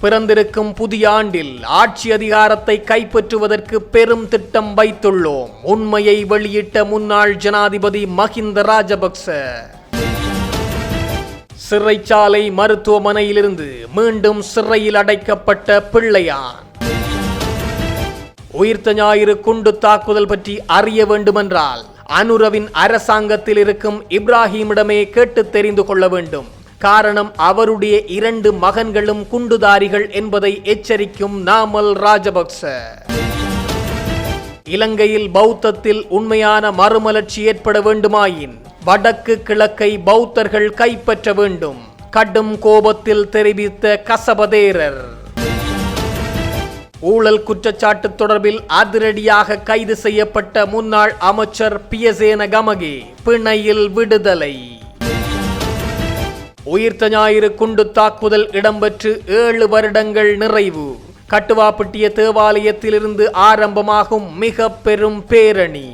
பிறந்திருக்கும் புதிய ஆண்டில் ஆட்சி அதிகாரத்தை கைப்பற்றுவதற்கு பெரும் திட்டம் வைத்துள்ளோம். உண்மையை வெளியிட்ட முன்னாள் ஜனாதிபதி மஹிந்த ராஜபக்ச. சிறைச்சாலை மருத்துவமனையிலிருந்து மீண்டும் சிறையில் அடைக்கப்பட்ட பிள்ளையான். உயிர்த்த ஞாயிறு குண்டு தாக்குதல் பற்றி அறிய வேண்டுமென்றால் அனுரவின் அரசாங்கத்தில் இருக்கும் இப்ராஹிமிடமே கேட்டு தெரிந்து கொள்ள வேண்டும். காரணம், அவருடைய 2 மகன்களும் குண்டுதாரிகள் என்பதை எச்சரிக்கும் நாமல் ராஜபக்ச. இலங்கையில் பௌத்தத்தில் உண்மையான மறுமலர்ச்சி ஏற்பட வேண்டுமாயின் வடக்கு கிழக்கை பௌத்தர்கள் கைப்பற்ற வேண்டும். கடும் கோபத்தில் தெரிவித்த கசபதேரர். ஊழல் குற்றச்சாட்டு தொடர்பில் அதிரடியாக கைது செய்யப்பட்ட முன்னாள் அமைச்சர் பியசேன கமகே பிணையில் விடுதலை. உயிர்த்த ஞாயிறு குண்டு தாக்குதல் இடம்பெற்று 7 வருடங்கள் நிறைவு. கட்டுவாப்பட்டிய தேவாலயத்திலிருந்து ஆரம்பமாகும் மிக பெரும் பேரணி.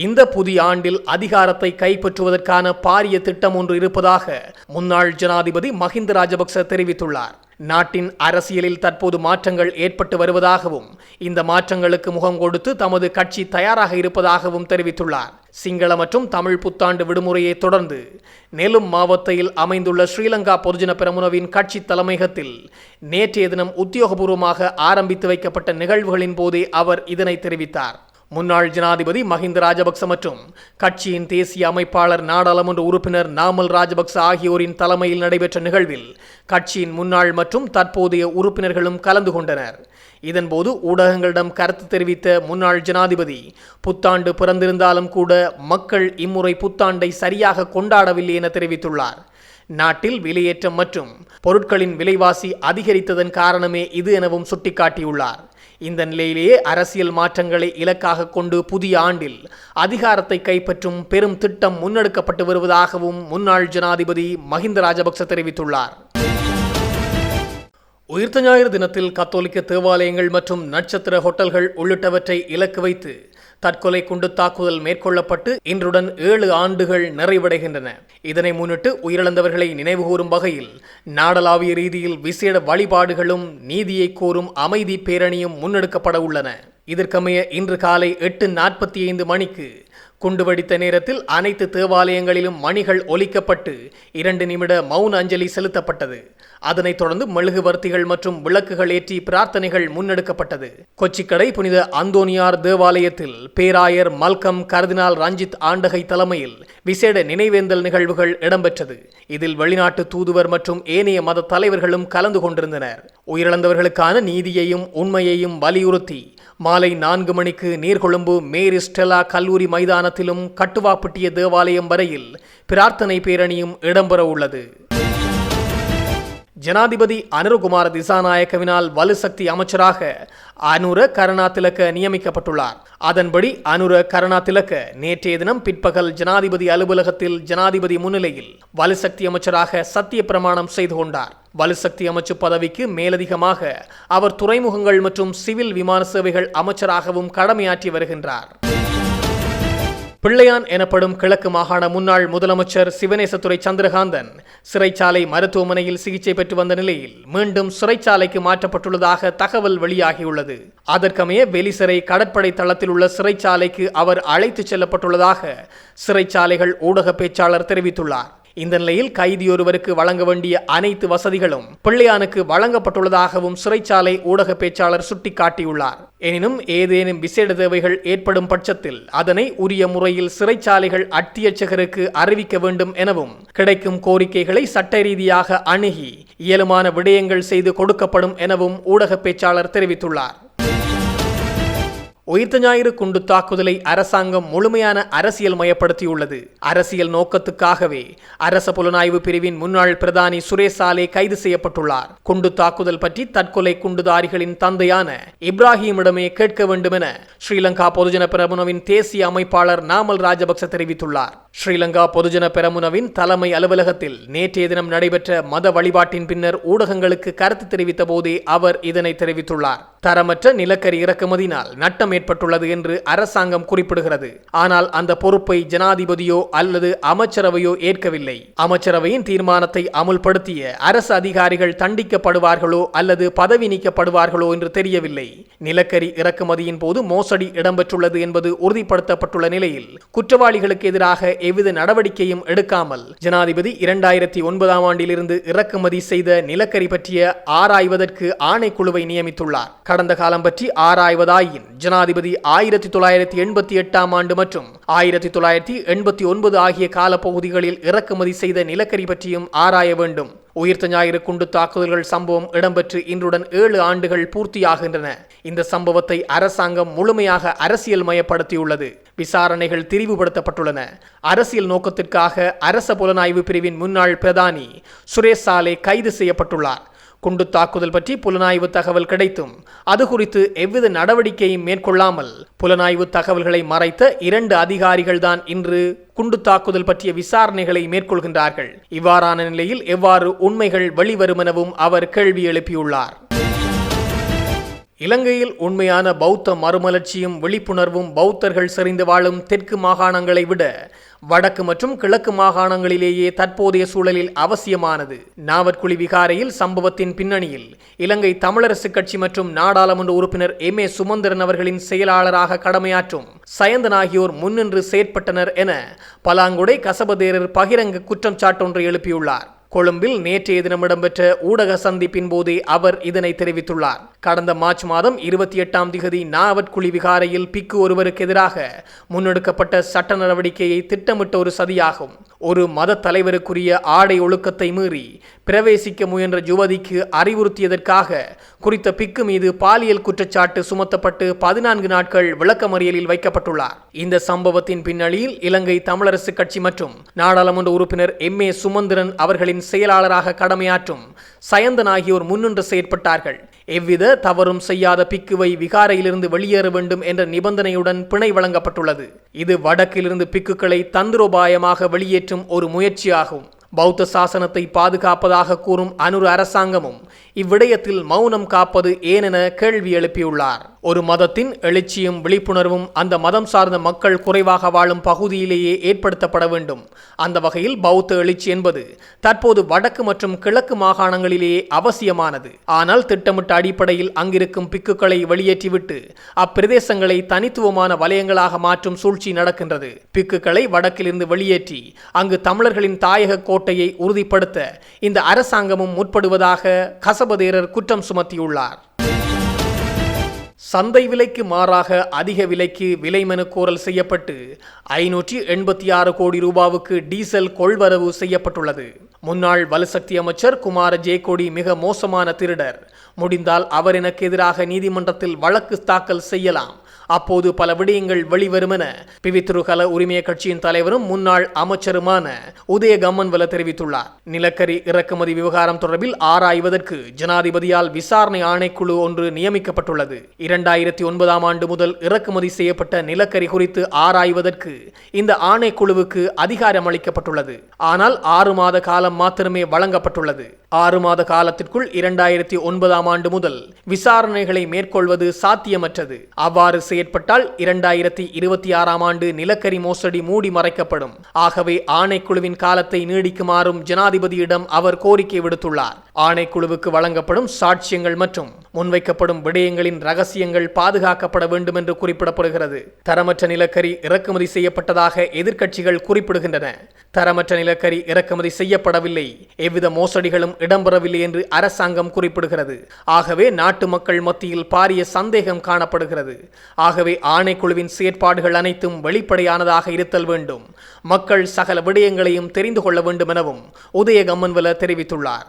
இந்த புதிய ஆண்டில் அதிகாரத்தை கைப்பற்றுவதற்கான பாரிய திட்டம் ஒன்று இருப்பதாக முன்னாள் ஜனாதிபதி மஹிந்த ராஜபக்ச தெரிவித்துள்ளார். நாட்டின் அரசியலில் தற்போது மாற்றங்கள் ஏற்பட்டு வருவதாகவும் இந்த மாற்றங்களுக்கு முகம் கொடுத்து தமது கட்சி தயாராக இருப்பதாகவும் தெரிவித்துள்ளார். சிங்கள மற்றும் தமிழ் புத்தாண்டு விடுமுறையை தொடர்ந்து நெலும் மாவட்டத்தில் அமைந்துள்ள ஸ்ரீலங்கா பொதுஜன பெரமுனவின் கட்சி தலைமையகத்தில் நேற்றைய தினம் உத்தியோகபூர்வமாக ஆரம்பித்து வைக்கப்பட்ட நிகழ்வுகளின் போதே அவர் இதனை தெரிவித்தார். முன்னாள் ஜனாதிபதி மஹிந்த ராஜபக்ச மற்றும் கட்சியின் தேசிய அமைப்பாளர் நாடாளுமன்ற உறுப்பினர் நாமல் ராஜபக்ச ஆகியோரின் தலைமையில் நடைபெற்ற நிகழ்வில் கட்சியின் முன்னாள் மற்றும் தற்போதைய உறுப்பினர்களும் கலந்து கொண்டனர். இதன்போது ஊடகங்களிடம் கருத்து தெரிவித்த முன்னாள் ஜனாதிபதி, புத்தாண்டு பிறந்திருந்தாலும் கூட மக்கள் இம்முறை புத்தாண்டை சரியாக கொண்டாடவில்லை என தெரிவித்துள்ளார். நாட்டில் விலையேற்றம் மற்றும் பொருட்களின் விலைவாசி அதிகரித்ததன் காரணமே இது எனவும் சுட்டிக்காட்டியுள்ளார். இந்த நிலையிலேயே அரசியல் மாற்றங்களை இலக்காக கொண்டு புதிய ஆண்டில் அதிகாரத்தை கைப்பற்றும் பெரும் திட்டம் முன்னெடுக்கப்பட்டு வருவதாகவும் முன்னாள் ஜனாதிபதி மஹிந்த ராஜபக்ச தெரிவித்துள்ளார். உயிர்த்த ஞாயிறு தினத்தில் கத்தோலிக்க தேவாலயங்கள் மற்றும் நட்சத்திர ஹோட்டல்கள் உள்ளிட்டவற்றை இலக்கு வைத்து தற்கொலை குண்டு தாக்குதல் மேற்கொள்ளப்பட்டு இன்றுடன் 7 ஆண்டுகள் நிறைவடைகின்றன. இதனை முன்னிட்டு உயிரிழந்தவர்களை நினைவுகூரும் வகையில் நாடளாவிய ரீதியில் விசேட வழிபாடுகளும் நீதியை கோரும் அமைதி பேரணியும் முன்னெடுக்கப்பட உள்ளன. இதற்கமைய இன்று காலை 8:45 மணிக்கு குண்டு வெடித்த நேரத்தில் அனைத்து தேவாலயங்களிலும் மணிகள் ஒலிக்கப்பட்டு 2 நிமிட மௌன அஞ்சலி செலுத்தப்பட்டது. அதனைத் தொடர்ந்து மெழுகுவர்த்திகள் மற்றும் விளக்குகள் ஏற்றி பிரார்த்தனைகள் முன்னெடுக்கப்பட்டது. கொச்சிக்கடை புனித அந்தோனியார் தேவாலயத்தில் பேராயர் மல்கம் கர்தினால் ரஞ்சித் ஆண்டகை தலைமையில் விசேட நினைவேந்தல் நிகழ்வுகள் இடம்பெற்றது. இதில் வெளிநாட்டு தூதுவர் மற்றும் ஏனைய மத தலைவர்களும் கலந்து கொண்டிருந்தனர். உயிரிழந்தவர்களுக்கான நீதியையும் உண்மையையும் வலியுறுத்தி மாலை 4 மணிக்கு நீர்கொழும்பு மேரி ஸ்டெலா கல்லூரி மைதானத்திலும் கட்டுவாப்பட்டிய தேவாலயம் வரையில் பிரார்த்தனை பேரணியும் இடம்பெற உள்ளது. ஜனாதிபதி அனுரகுமார திசாநாயக்கவினால் வலுசக்தி அமைச்சராக அனுர கருணாதிலக்க நியமிக்கப்பட்டுள்ளார். அதன்படி அனுர கருணாதிலக்க நேற்றைய தினம் பிற்பகல் ஜனாதிபதி அலுவலகத்தில் ஜனாதிபதி முன்னிலையில் வலுசக்தி அமைச்சராக சத்திய பிரமாணம் செய்து கொண்டார். வலுசக்தி அமைச்சு பதவிக்கு மேலதிகமாக அவர் துறைமுகங்கள் மற்றும் சிவில் விமான சேவைகள் அமைச்சராகவும் கடமையாற்றி வருகின்றார். பிள்ளையான் எனப்படும் கிழக்கு மாகாண முன்னாள் முதலமைச்சர் சிவனேசத்துறை சந்திரகாந்தன் சிறைச்சாலை மருத்துவமனையில் சிகிச்சை பெற்று வந்த நிலையில் மீண்டும் சிறைச்சாலைக்கு மாற்றப்பட்டுள்ளதாக தகவல் வெளியாகியுள்ளது. அதற்கமைய வெளிசிறை கடற்படை தளத்தில் உள்ள சிறைச்சாலைக்கு அவர் அழைத்துச் செல்லப்பட்டுள்ளதாக சிறைச்சாலைகள் ஊடக பேச்சாளர் தெரிவித்துள்ளார். இந்த நிலையில் கைதியொருவருக்கு வழங்க வேண்டிய அனைத்து வசதிகளும் பிள்ளையானுக்கு வழங்கப்பட்டுள்ளதாகவும் சிறைச்சாலை ஊடக பேச்சாளர் சுட்டிக்காட்டியுள்ளார். எனினும் ஏதேனும் விசேட தேவைகள் ஏற்படும் பட்சத்தில் அதனை உரிய முறையில் சிறைச்சாலைகள் அத்தியட்சகருக்கு அறிவிக்க வேண்டும் எனவும் கிடைக்கும் கோரிக்கைகளை சட்ட ரீதியாக அணுகி இயலுமான விடயங்கள் செய்து கொடுக்கப்படும் எனவும் ஊடக பேச்சாளர் தெரிவித்துள்ளார். உயிர்த்த ஞாயிறு குண்டு தாக்குதலை அரசாங்கம் முழுமையான அரசியல் மயப்படுத்தியுள்ளது. அரசியல் நோக்கத்துக்காகவே அரச புலனாய்வு பிரிவின் முன்னாள் பிரதானி சுரேஷ் சாலே கைது செய்யப்பட்டுள்ளார். குண்டு தாக்குதல் பற்றி தற்கொலை குண்டுதாரிகளின் தந்தையான இப்ராஹிமிடமே கேட்க வேண்டும் என ஸ்ரீலங்கா பொதுஜன பெரமுனவின் தேசிய அமைப்பாளர் நாமல் ராஜபக்ச தெரிவித்துள்ளார். ஸ்ரீலங்கா பொதுஜன பெரமுனவின் தலைமை அலுவலகத்தில் நேற்றைய தினம் நடைபெற்ற மத வழிபாட்டின் பின்னர் ஊடகங்களுக்கு கருத்து தெரிவித்த போதே அவர் இதனை தெரிவித்துள்ளார். தரமற்ற நிலக்கரி இறக்குமதியினால் நட்டம் ஏற்பட்டுள்ளது என்று அரசாங்கம் குறிப்பிடுகிறது. ஆனால் அந்த பொறுப்பை ஜனாதிபதியோ அல்லது அமைச்சரவையோ ஏற்கவில்லை. அமைச்சரவையின் தீர்மானத்தை அமுல்படுத்திய அரசு அதிகாரிகள் தண்டிக்கப்படுவார்களோ அல்லது பதவி நீக்கப்படுவார்களோ என்று தெரியவில்லை. நிலக்கரி இறக்குமதியின் போது மோசடி இடம்பெற்றுள்ளது என்பது உறுதிப்படுத்தப்பட்டுள்ள நிலையில் குற்றவாளிகளுக்கு எதிராக எவ்வித நடவடிக்கையும் எடுக்காமல் ஜனாதிபதி 2009ஆம் ஆண்டிலிருந்து இறக்குமதி செய்த நிலக்கரி பற்றிய ஆராய்வதற்கு ஆணைக்குழுவை நியமித்துள்ளார். கடந்த காலம் பற்றி ஆராய்வதாயின் ஜனாதிபதி 1988ஆம் ஆண்டு மற்றும் 1989 ஆகிய காலப்பகுதிகளில் இறக்குமதி செய்த நிலக்கரி பற்றியும் ஆராய வேண்டும். உயிர்த்த ஞாயிறு குண்டு தாக்குதல்கள் சம்பவம் இடம்பெற்று இன்றுடன் 7 ஆண்டுகள் பூர்த்தியாகின்றன. இந்த சம்பவத்தை அரசாங்கம் முழுமையாக அரசியல் மயப்படுத்தியுள்ளது. விசாரணைகள் திரிவுபடுத்தப்பட்டுள்ளன. அரசியல் நோக்கத்திற்காக அரச புலனாய்வு பிரிவின் முன்னாள் பிரதானி சுரேஷ் சாலே கைது செய்யப்பட்டுள்ளார். குண்டு தாக்குதல் பற்றி புலனாய்வு தகவல் கிடைத்தும் அது குறித்து எவ்வித நடவடிக்கையும் மேற்கொள்ளாமல் புலனாய்வு தகவல்களை மறைத்த 2 அதிகாரிகள் தான் இன்று குண்டு தாக்குதல் பற்றிய விசாரணைகளை மேற்கொள்கின்றார்கள். இவ்வாறான நிலையில் எவ்வாறு உண்மைகள் வெளிவரும் எனவும் அவர் கேள்வி எழுப்பியுள்ளார். இலங்கையில் உண்மையான பௌத்த மறுமலர்ச்சியும் விழிப்புணர்வும் பௌத்தர்கள் செறிந்து வாழும் தெற்கு மாகாணங்களை விட வடக்கு மற்றும் கிழக்கு மாகாணங்களிலேயே தற்போதைய சூழலில் அவசியமானது. நாவற்குழி விகாரையில் சம்பவத்தின் பின்னணியில் இலங்கை தமிழரசு கட்சி மற்றும் நாடாளுமன்ற உறுப்பினர் M.A. சுமந்திரன் அவர்களின் செயலாளராக கடமையாற்றும் சயந்தன் ஆகியோர் முன்னின்று செயற்பட்டனர் என பலாங்குடை கசபதேரர் பகிரங்க குற்றம் சாட்டொன்றை எழுப்பியுள்ளார். கொழும்பில் நேற்றைய தினம் இடம்பெற்ற ஊடக சந்திப்பின் போதே அவர் இதனை தெரிவித்துள்ளார். கடந்த மார்ச் மாதம் 28ஆம் திகதி நாவற்குழி விகாரையில் பிக்கு ஒருவருக்கு எதிராக முன்னெடுக்கப்பட்ட சட்ட நடவடிக்கையை திட்டமிட்ட ஒரு சதியாகும். ஒரு மத தலைவருக்குரிய ஆடை ஒழுக்கத்தை மீறி பிரவேசிக்க முயன்ற யுவதிக்கு அறிவுறுத்தியதற்காக குறித்த பிக்கு மீது பாலியல் குற்றச்சாட்டு சுமத்தப்பட்டு 14 நாட்கள் விளக்கமறியலில் வைக்கப்பட்டுள்ளார். இந்த சம்பவத்தின் பின்னணியில் இலங்கை தமிழரசு கட்சி மற்றும் நாடாளுமன்ற உறுப்பினர் M.A. சுமந்திரன் அவர்களின் செயலாளராக கடமையாற்றும் சயந்தன் ஆகியோர் முன்னின்று செயற்பட்டார்கள். எவ்வித தவறும் செய்யாத பிக்குவை விகாரையிலிருந்து வெளியேற வேண்டும் என்ற நிபந்தனையுடன் பிணை வழங்கப்பட்டுள்ளது. இது வடக்கிலிருந்து பிக்குகளை தந்திரோபாயமாக வெளியேற்றும் ஒரு முயற்சியாகும். பௌத்த சாசனத்தை பாதுகாப்பதாக கூறும் அனுர அரசாங்கமும் இவ்விடயத்தில் மௌனம் காப்பது ஏனென கேள்வி எழுப்பியுள்ளார். ஒரு மதத்தின் எழுச்சியும் விழிப்புணர்வும் அந்த மதம் சார்ந்த மக்கள் குறைவாக வாழும் பகுதியிலேயே ஏற்படுத்தப்பட வேண்டும். அந்த வகையில் பௌத்த எழுச்சி என்பது தற்போது வடக்கு மற்றும் கிழக்கு மாகாணங்களிலேயே அவசியமானது. ஆனால் திட்டமிட்ட அடிப்படையில் அங்கிருக்கும் பிக்குகளை வெளியேற்றிவிட்டு அப்பிரதேசங்களை தனித்துவமான வலயங்களாக மாற்றும் சூழ்ச்சி நடக்கின்றது. பிக்குகளை வடக்கிலிருந்து வெளியேற்றி அங்கு தமிழர்களின் தாயக கோட்டையை உறுதிப்படுத்த இந்த அரசாங்கமும் முற்படுவதாக கசபதேரர் குற்றம் சுமத்தியுள்ளார். சந்தை விலைக்கு மாறாக அதிக விலைக்கு விலை மனு கோரல் செய்யப்பட்டு 586 கோடி ரூபாவுக்கு டீசல் கொள்வரவு செய்யப்பட்டுள்ளது. முன்னாள் வலுசக்தி அமைச்சர் குமார ஜெயக்கொடி மிக மோசமான திருடர். முடிந்தால் அவர் எனக்கு எதிராக நீதிமன்றத்தில் வழக்கு தாக்கல் செய்யலாம். அப்போது பல விடயங்கள் வெளிவரும் என பிவித்துருகல உரிமைய கட்சியின் தலைவரும் முன்னாள் அமைச்சருமான உதய கம்மன்வல தெரிவித்துள்ளார். நிலக்கரி இறக்குமதி விவகாரம் தொடர்பில் ஆராய்வதற்கு ஜனாதிபதியால் விசாரணை ஆணைக்குழு ஒன்று நியமிக்கப்பட்டுள்ளது. 2009ஆம் ஆண்டு முதல் இறக்குமதி செய்யப்பட்ட நிலக்கரி குறித்து ஆராய்வதற்கு இந்த ஆணைக்குழுவுக்கு அதிகாரம் அளிக்கப்பட்டுள்ளது. ஆனால் 6 மாத காலம் மாத்திரமே வழங்கப்பட்டுள்ளது. 6 மாத காலத்திற்குள் 2009ஆம் ஆண்டு முதல் விசாரணைகளை மேற்கொள்வது சாத்தியமற்றது. அவ்வாறு செயற்பட்டால் 2026ஆம் ஆண்டு நிலக்கரி மோசடி மூடி மறைக்கப்படும். ஆகவே ஆணைக்குழுவின் காலத்தை நீடிக்குமாறும் ஜனாதிபதியிடம் அவர் கோரிக்கை விடுத்துள்ளார். ஆணைக்குழுவுக்கு வழங்கப்படும் சாட்சியங்கள் மற்றும் முன்வைக்கப்படும் விடயங்களின் ரகசியங்கள் பாதுகாக்கப்பட வேண்டும் என்று குறிப்பிடப்படுகிறது. தரமற்ற நிலக்கரி இறக்குமதி செய்யப்பட்டதாக எதிர்க்கட்சிகள் குறிப்பிடுகின்றன. தரமற்ற நிலக்கரி இறக்குமதி செய்யப்படவில்லை, எவ்வித மோசடிகளும் இடம்பெறவில்லை என்று அரசாங்கம் குறிப்பிடுகிறது. ஆகவே நாட்டு மக்கள் மத்தியில் பாரிய சந்தேகம் காணப்படுகிறது. ஆகவே ஆணைக்குழுவின் செயற்பாடுகள் அனைத்தும் வெளிப்படையானதாக இருத்தல் வேண்டும். மக்கள் சகல விடயங்களையும் தெரிந்து கொள்ள வேண்டும் எனவும் உதய கம்மன்வல தெரிவித்துள்ளார்.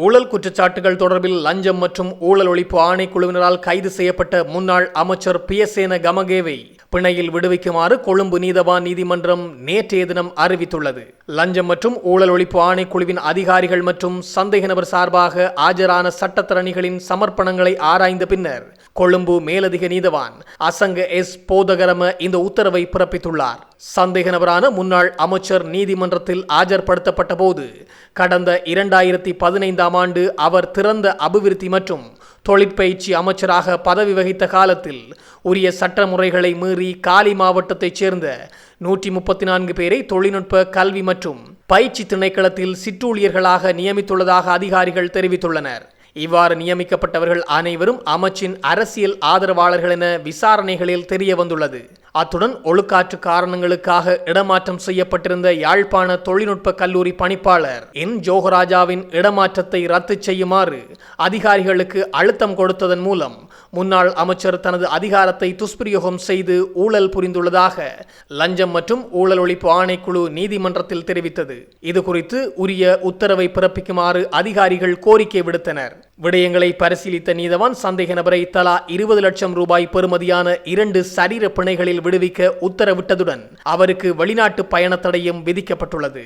ஊழல் குற்றச்சாட்டுகள் தொடர்பில் லஞ்சம் மற்றும் ஊழல் ஒழிப்பு ஆணைக்குழுவினரால் கைது செய்யப்பட்ட முன்னாள் அமைச்சர் பியசேன கமகேவை பிணையில் விடுவிக்குமாறு கொழும்பு நீதவான் நீதிமன்றம் நேற்றைய தினம் அறிவித்துள்ளது. லஞ்சம் மற்றும் ஊழல் ஒழிப்பு ஆணைக்குழுவின் அதிகாரிகள் மற்றும் சந்தேக நபர் சார்பாக ஆஜரான சட்டத்தரணிகளின் சமர்ப்பணங்களை ஆராய்ந்த பின்னர் கொழும்பு மேலதிக நீதவான் அசங்க S. போதகரம இந்த உத்தரவை பிறப்பித்துள்ளார். சந்தேக நபரான முன்னாள் அமைச்சர் நீதிமன்றத்தில் ஆஜர்படுத்தப்பட்ட போது கடந்த 2015ஆம் ஆண்டு அவர் திறந்த அபிவிருத்தி மற்றும் தொழிற்பயிற்சி அமைச்சராக பதவி வகித்த காலத்தில் உரிய சட்ட முறைகளை மீறி காலி மாவட்டத்தைச் சேர்ந்த 134 பேரை தொழில்நுட்ப கல்வி மற்றும் பயிற்சி திணைக்களத்தில் சிற்றூழியர்களாக நியமித்துள்ளதாக அதிகாரிகள் தெரிவித்துள்ளனர். இவ்வாறு நியமிக்கப்பட்டவர்கள் அனைவரும் அமைச்சின் அரசியல் ஆதரவாளர்கள் என விசாரணைகளில் தெரிய வந்துள்ளது. அத்துடன் ஒழுக்காற்று காரணங்களுக்காக இடமாற்றம் செய்யப்பட்டிருந்த யாழ்ப்பாண தொழில்நுட்ப கல்லூரி பணிப்பாளர் என் ஜோகராஜாவின் இடமாற்றத்தை ரத்து செய்யுமாறு அதிகாரிகளுக்கு அழுத்தம் கொடுத்ததன் மூலம் முன்னாள் அமைச்சர் தனது அதிகாரத்தை துஷ்பிரயோகம் செய்து ஊழல் புரிந்துள்ளதாக லஞ்சம் மற்றும் ஊழல் ஒழிப்பு ஆணைக்குழு நீதிமன்றத்தில் தெரிவித்தது. இதுகுறித்து உரிய உத்தரவை பிறப்பிக்குமாறு அதிகாரிகள் கோரிக்கை விடுத்தனர். விடயங்களை பரிசீலித்த நீதவான் சந்தேக நபரை தலா 20 லட்சம் ரூபாய் பெறுமதியான 2 சரீர பிணைகளில் விடுவிக்க உத்தரவிட்டதுடன் அவருக்கு வெளிநாட்டு பயண தடையும் விதிக்கப்பட்டுள்ளது.